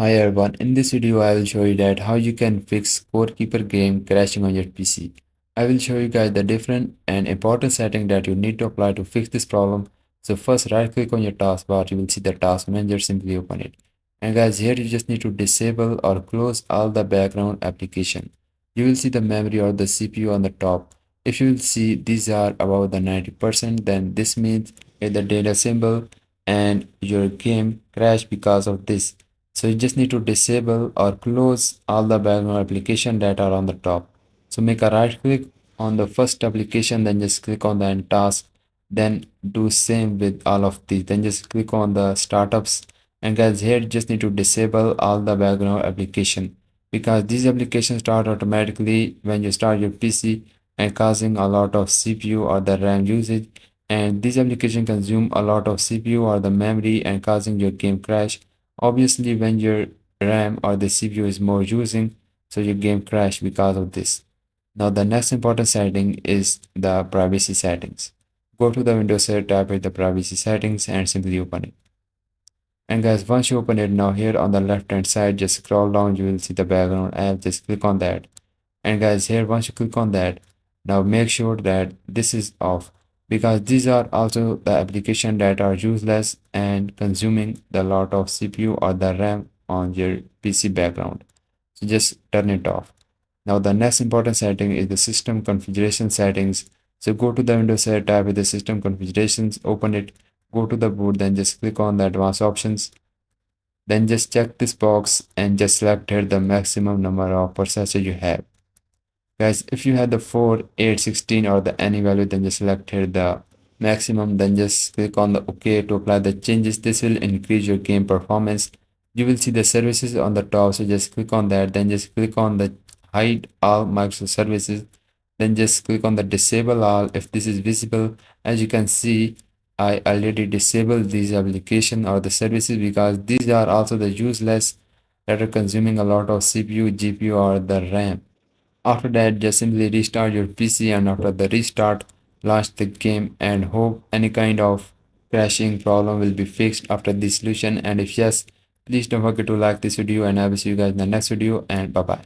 Hi everyone, in this video I will show you that how you can fix Scorekeeper game crashing on your PC. I will show you guys the different and important setting that you need to apply to fix this problem. So first right click on your taskbar, you will see the task manager, simply open it. And guys, here you just need to disable or close all the background application. You will see the memory or the CPU on the top. If you will see these are about the 90%, then this means the data symbol and your game crash because of this. So you just need to disable or close all the background application that are on the top. So make a right click on the first application, then just click on the end task, then do same with all of these, then just click on the startups. And guys, here you just need to disable all the background application because these applications start automatically when you start your PC and causing a lot of CPU or the RAM usage, and these applications consume a lot of CPU or the memory and causing your game crash. Obviously, when your RAM or the CPU is more using, so your game crash because of this. Now the next important setting is the privacy settings. Go to the Windows here, tap at the privacy settings and simply open it. And guys, once you open it, now here on the left hand side, just scroll down, you will see the background app, just click on that. And guys, here once you click on that, now make sure that this is off because these are also the application that are useless and consuming the lot of CPU or the RAM on your PC background. So just turn it off. Now the next important setting is the system configuration settings. So go to the Windows here, tab with the system configurations, open it, go to the boot, then just click on the advanced options. Then just check this box and just select here the maximum number of processor you have. Guys, if you have the 4, 8, 16 or the any value, then just select here the maximum, then just click on the OK to apply the changes. This will increase your game performance. You will see the services on the top, so just click on that, then just click on the hide all Microsoft services, then just click on the disable all if this is visible. As you can see, I already disabled these application or the services because these are also the useless that are consuming a lot of CPU, GPU or the RAM. After that, just simply restart your PC, and after the restart, launch the game and hope any kind of crashing problem will be fixed after this solution. And if yes, please don't forget to like this video, and I will see you guys in the next video, and bye bye.